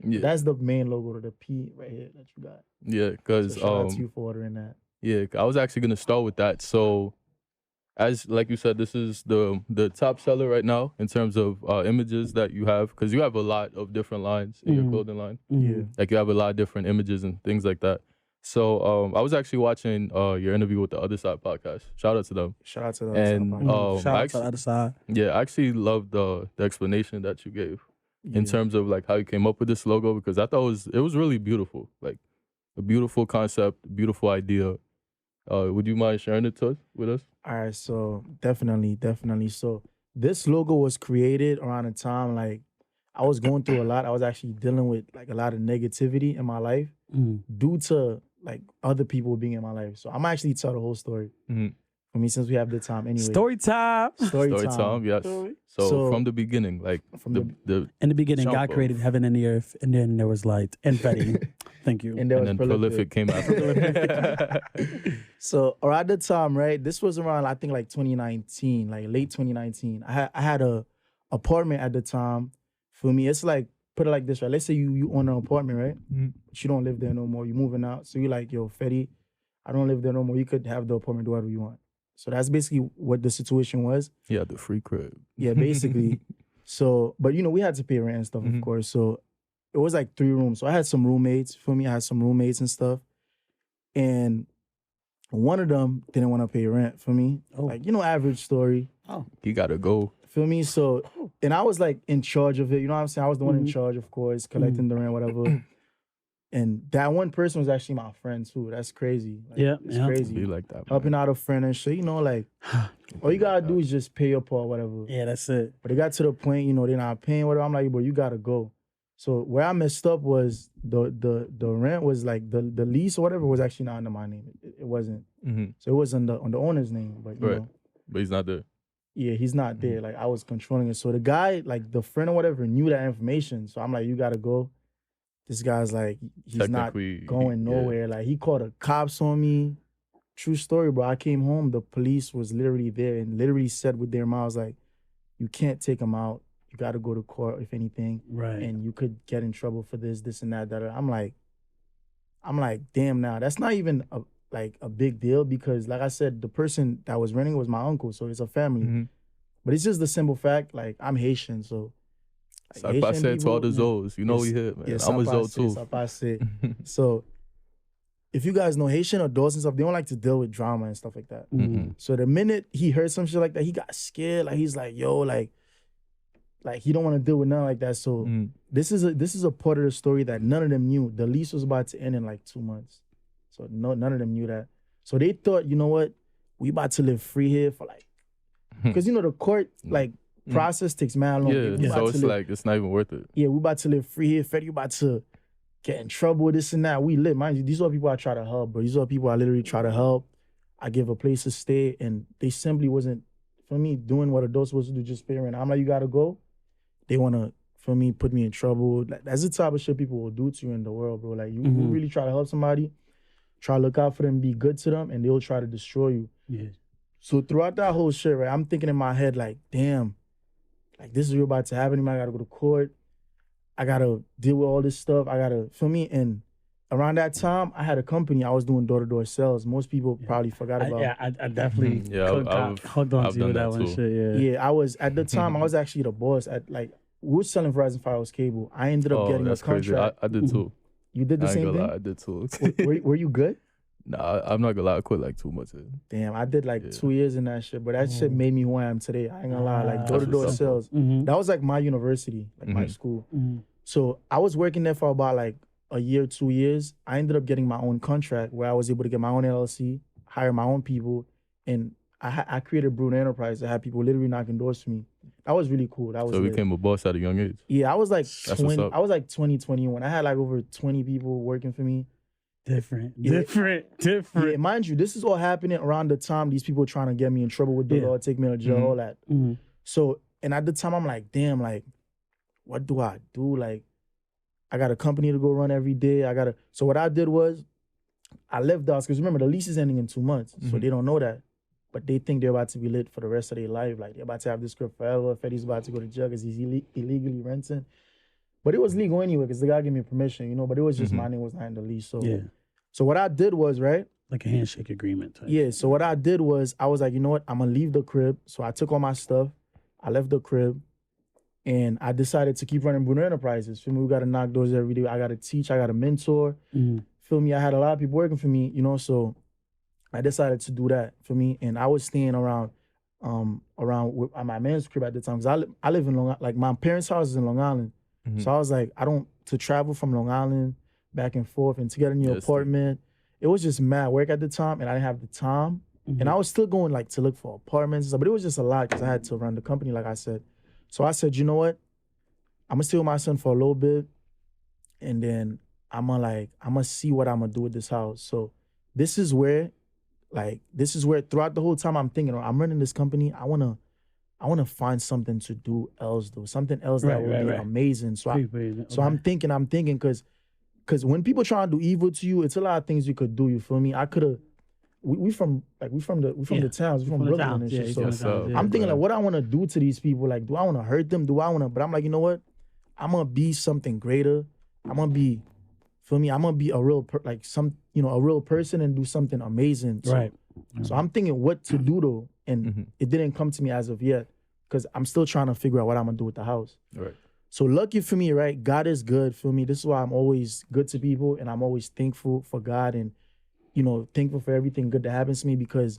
Yeah. That's the main logo to the P right here that you got. Yeah, So because shout out to you for ordering that. yeah, I was actually gonna start with that. So, as like you said, this is the top seller right now in terms of images that you have, because you have a lot of different lines in your clothing line. Yeah. Like you have a lot of different images and things like that. So, I was actually watching your interview with the Other Side podcast. Shout out to them. Shout out to the And Shout I out to the other side. yeah, I actually loved the explanation that you gave in terms of like how you came up with this logo, because I thought it was really beautiful, like a beautiful concept, beautiful idea. Would you mind sharing it with us? All right, so definitely. So this logo was created around a time like I was going through a lot. I was actually dealing with like a lot of negativity in my life due to like other people being in my life. So I'm actually tell the whole story. For me, since we have the time anyway. Story time. Story time, yes. So from the beginning, like from the in the beginning, jump God created off. heaven and the earth, and then there was light and Fedy. Thank you. and there was then Prolific came out. So around the time, right? This was around I think like 2019, like late 2019. I had a apartment at the time. For me, it's like put it like this, right? Let's say you own an apartment, right? But you don't live there no more. You're moving out. So you're like, yo, Fedy, I don't live there no more. You could have the apartment, do whatever you want. So that's basically what the situation was. Yeah, the free crib. Yeah, basically. So, but we had to pay rent and stuff, of course. So it was like 3 rooms. So I had some roommates. For me, I had some roommates and stuff. And one of them didn't want to pay rent for me. Oh. Like, average story. Oh, He gotta go. Feel me? So, and I was like in charge of it. You know what I'm saying? I was the one in charge, of course, collecting the rent, whatever. And that one person was actually my friend too. That's crazy. Like, it's crazy. Be like that, man. Helping out a friend and shit. Like, all you gotta do is just pay your part, whatever. yeah, that's it. But it got to the point, they're not paying whatever. I'm like, bro, you gotta go. So where I messed up was the rent was like the lease or whatever was actually not under my name. It wasn't. So it was on the owner's name. But you know, but he's not there. yeah, he's not there. Like I was controlling it. So the guy, like the friend or whatever, knew that information. So I'm like, you gotta go. This guy's like, he's not going nowhere. Like he called the cops on me. True story, bro. I came home, the police was literally there and literally said with their mouths like, you can't take him out. You got to go to court if anything. Right. And you could get in trouble for this and that. I'm like, damn now. That's not even a big deal because like I said, the person that was renting was my uncle. So it's a family. But it's just the simple fact, like I'm Haitian, so Like I said to all the Zoes, we here, man. I'm a Zoe too. So if you guys know Haitian adults and stuff, they don't like to deal with drama and stuff like that. So the minute he heard some shit like that, he got scared. Like he's like, yo, like he don't want to deal with nothing like that. So this is a part of the story that none of them knew. The lease was about to end in like 2 months. So none of them knew that. So they thought, you know what? We about to live free here for like, because the court like process takes mad long. Yeah, so it's like it's not even worth it. Yeah, we about to live free here. Fedy about to get in trouble with this and that. We live, mind you. These are people I try to help, bro. These are people I literally try to help. I give a place to stay, and they simply wasn't, for me, doing what adults supposed to do, just pay rent. I'm like, you gotta go. They wanna, for me, put me in trouble. Like, that's the type of shit people will do to you in the world, bro. Like you really try to help somebody, try to look out for them, be good to them, and they'll try to destroy you. Yeah. So throughout that whole shit, right, I'm thinking in my head like, damn. Like, this is real about to happen. I gotta go to court. I gotta deal with all this stuff. I gotta, feel me? And around that time, I had a company. I was doing door-to-door sales. Most people probably forgot about. I definitely hooked on to you with that one shit. Yeah, I was, at the time, I was actually the boss. We were selling Verizon Fios cable. I ended up getting a contract. I did too. You did the same thing? I did too. Were you good? Nah, I'm not gonna lie. I quit like 2 months in. Damn, I did like 2 years in that shit, but that shit made me who I am today. I ain't gonna lie. Like door-to-door sales. That was like my university, like my school. So I was working there for about like a year, 2 years. I ended up getting my own contract where I was able to get my own LLC, hire my own people, and I created Bruno Enterprise that had people literally knocking doors for me. That was really cool. That was so you became a boss at a young age. Yeah, I was like 20, 21. I had like over 20 people working for me. Different. Yeah, mind you, this is all happening around the time these people trying to get me in trouble with the law, take me to jail, all that. So, and at the time, I'm like, damn, like, what do I do? Like, I got a company to go run every day. So what I did was, I left the house, because remember, the lease is ending in 2 months, so they don't know that. But they think they're about to be lit for the rest of their life. Like, they're about to have this crib forever. Fedy's about to go to jail because he's illegally renting. But it was legal anyway because the guy gave me permission, you know. But it was just my name was not in the lease. So yeah. So what I did was, right? Like a handshake agreement type. Yeah. So what I did was I was like, you know what? I'm gonna leave the crib. So I took all my stuff. I left the crib. And I decided to keep running Bruno Enterprises. Feel me? We gotta knock doors every day. I gotta teach. I gotta mentor. Feel me? I had a lot of people working for me, you know. So I decided to do that for me. And I was staying around at my man's crib at the time because I live in Long Island. Like my parents' house is in Long Island. So I was like, to travel from Long Island back and forth and to get a new apartment. It was just mad work at the time, and I didn't have the time. And I was still going like to look for apartments and stuff, but it was just a lot because I had to run the company, like I said. So I said, you know what? I'm gonna stay with my son for a little bit, and then I'm gonna see what I'm gonna do with this house. So this is where throughout the whole time I'm thinking, I'm running this company. I wanna find something to do else, though. Something else that would be amazing. So I'm thinking, cause when people try to do evil to you, it's a lot of things you could do. You feel me? I could have. We from the towns. We from Brooklyn and shit. So I'm thinking like, what I want to do to these people? Like, do I want to hurt them? Do I want to? But I'm like, you know what? I'm gonna be something greater. I'm gonna be, feel me? I'm gonna be a real a real person and do something amazing. So, right. So I'm thinking what to do though, and it didn't come to me as of yet, because I'm still trying to figure out what I'm gonna do with the house. Right. So lucky for me, right? God is good for me. This is why I'm always good to people, and I'm always thankful for God and, you know, thankful for everything good that happens to me, because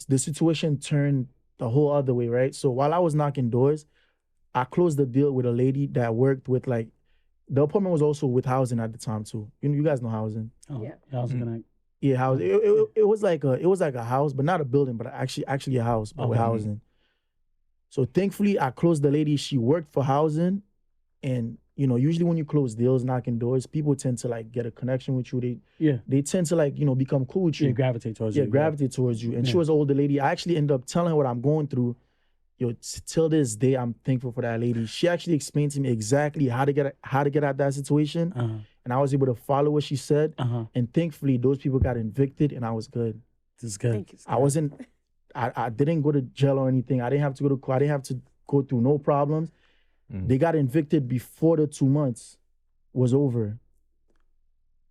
the situation turned the whole other way, right? So while I was knocking doors, I closed the deal with a lady that worked with like, the apartment was also with housing at the time too. You guys know housing. Oh, yeah. Housing Connect. Yeah, housing. It was like a house, but not a building, but actually a house, but with housing. So thankfully, I closed the lady. She worked for housing, and you know, usually when you close deals, knocking doors, people tend to like get a connection with you. They tend to like, you know, become cool with you. Yeah, gravitate towards you. Yeah, gravitate towards you. And she was an older lady. I actually ended up telling her what I'm going through. Yo, till this day, I'm thankful for that lady. She actually explained to me exactly how to get out that situation, and I was able to follow what she said. And thankfully, those people got evicted, and I was good. This is good. Thank you, Scott. I didn't go to jail or anything. I didn't have to go to court. I didn't have to go through no problems. They got evicted before the 2 months was over.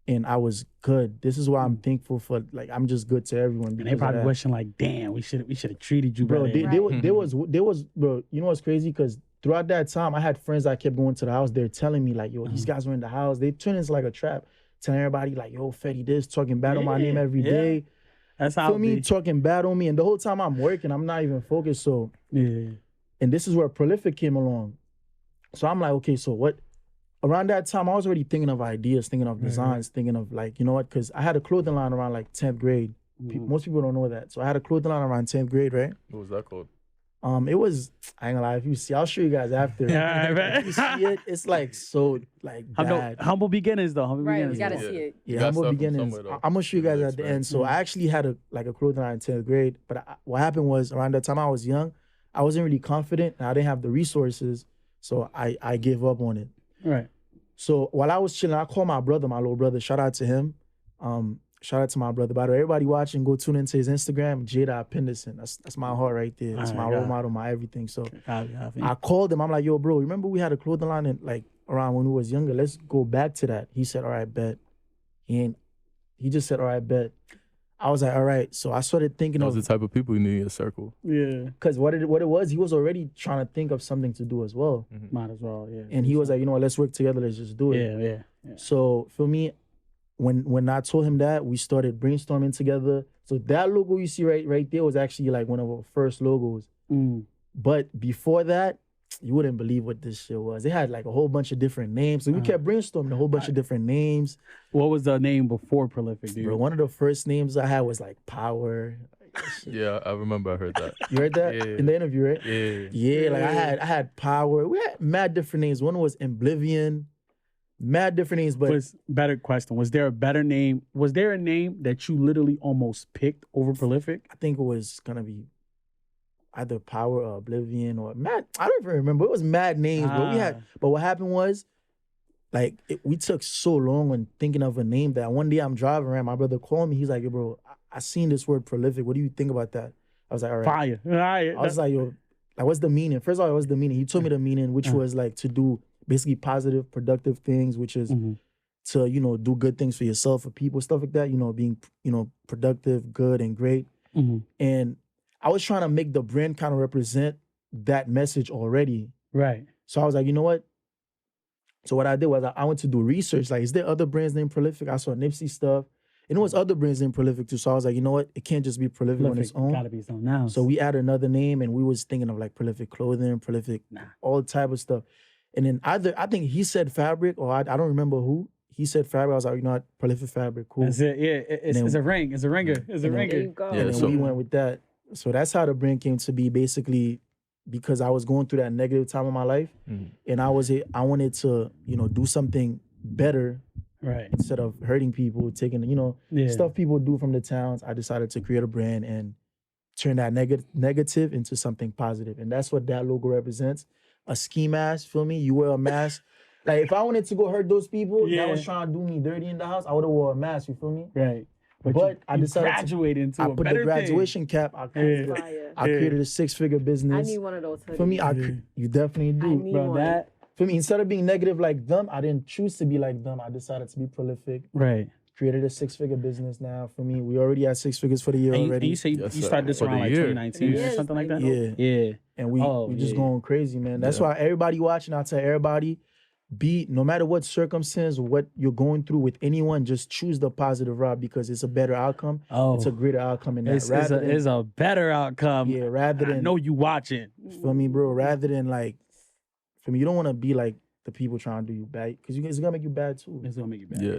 And I was good. This is why I'm thankful for, like, I'm just good to everyone. And they probably wishing like, damn, we should have treated you bro. better. There was, bro, you know what's crazy? Because throughout that time, I had friends that kept going to the house. They're telling me like, yo, these guys were in the house. They turned into like a trap, telling everybody like, yo, Fedy this, talking bad on my name every day. That's how feel me, talking bad on me. And the whole time I'm working, I'm not even focused. So, and this is where Prolific came along. So I'm like, okay, so what? Around that time, I was already thinking of ideas, thinking of designs, thinking of like, you know what? Because I had a clothing line around like 10th grade. Most people don't know that. So I had a clothing line around 10th grade, right? What was that called? It was, I ain't gonna lie, if you see, I'll show you guys after. If you see it, it's like so like bad. Humble beginnings though. Humble beginnings. We gotta see it. Yeah, humble beginnings. I'm gonna show you guys at the end. So I actually had a clothing line in 10th grade, but what happened was around that time I was young, I wasn't really confident and I didn't have the resources, so I gave up on it. Right. So while I was chilling, I called my brother, my little brother. Shout out to him. Shout out to my brother. By the way, everybody watching, go tune into his Instagram, Jada Appendison. That's my heart right there. That's my role model, my everything. So I called him. I'm like, yo, bro, remember we had a clothing line in, like around when we was younger? Let's go back to that. He said, all right, bet. He just said, all right, bet. I was like, all right. So I started thinking of the type of people you need in your circle. Yeah. Because what it was, he was already trying to think of something to do as well. Might as well, yeah. And he was like, you know what, let's work together. Let's just do it. Yeah. So for me, when I told him that, we started brainstorming together. So that logo you see right there was actually like one of our first logos. But before that, you wouldn't believe what this shit was. They had like a whole bunch of different names. So we kept brainstorming a whole bunch of different names. What was the name before Prolific, dude? Bro, one of the first names I had was like Power. Yeah, I remember I heard that. You heard that in the interview, right? Yeah. Like I had Power. We had mad different names. One was Oblivion. Mad different names, but better question. Was there a better name? Was there a name that you literally almost picked over Prolific? I think it was gonna be either Power or Oblivion or Mad. I don't even remember. It was mad names, but what happened was, like, we took so long on thinking of a name that one day I'm driving around, my brother called me. He's like, yo, bro, I seen this word Prolific. What do you think about that? I was like, all right. Fire. I was like, yo, like, what's the meaning? First of all, what's the meaning? He told me the meaning, which was like to do basically positive, productive things, which is to, you know, do good things for yourself, for people, stuff like that, you know, being, you know, productive, good, and great. And I was trying to make the brand kind of represent that message already. Right. So I was like, you know what? So what I did was I went to do research. Like, is there other brands named Prolific? I saw Nipsey stuff. And it was other brands named Prolific too. So I was like, you know what? It can't just be Prolific on its own. Gotta be its own now. So we added another name, and we was thinking of like Prolific clothing, Prolific, all type of stuff. And then I think he said fabric, or I don't remember who. He said fabric. I was like, you know what? Prolific fabric, cool. That's it. Yeah, it's a ring. It's a ringer. It's a ringer. There you go. Yeah, And then we went with that. So that's how the brand came to be, basically, because I was going through that negative time of my life, and I wanted to, you know, do something better, right? Instead of hurting people, taking, you know, stuff people do from the towns. I decided to create a brand and turn that negative into something positive, and that's what that logo represents. A ski mask, feel me? You wear a mask. Like, if I wanted to go hurt those people that was trying to do me dirty in the house, I would have wore a mask. You feel me? Right. But I decided graduate into I a put better the graduation thing. cap. I created a 6-figure business. I need one of those hoodies. For me, you definitely do. I need bro. one. For me, instead of being negative like them, I didn't choose to be like them. I decided to be prolific. Right. Created a 6-figure business now. For me, we already had 6 figures for the year already. And you say you started this around like 2019 or something like that? Yeah. And we just going crazy, man. That's why everybody watching, I tell everybody, no matter what circumstance, what you're going through with anyone, just choose the positive route, because it's a better outcome. It's a greater outcome in that. It's a better outcome. Yeah, rather than... I know you watching. For me, bro, rather than like... For me, you don't want to be like the people trying to do you bad, because it's going to make you bad too. It's going to make you bad. Yeah.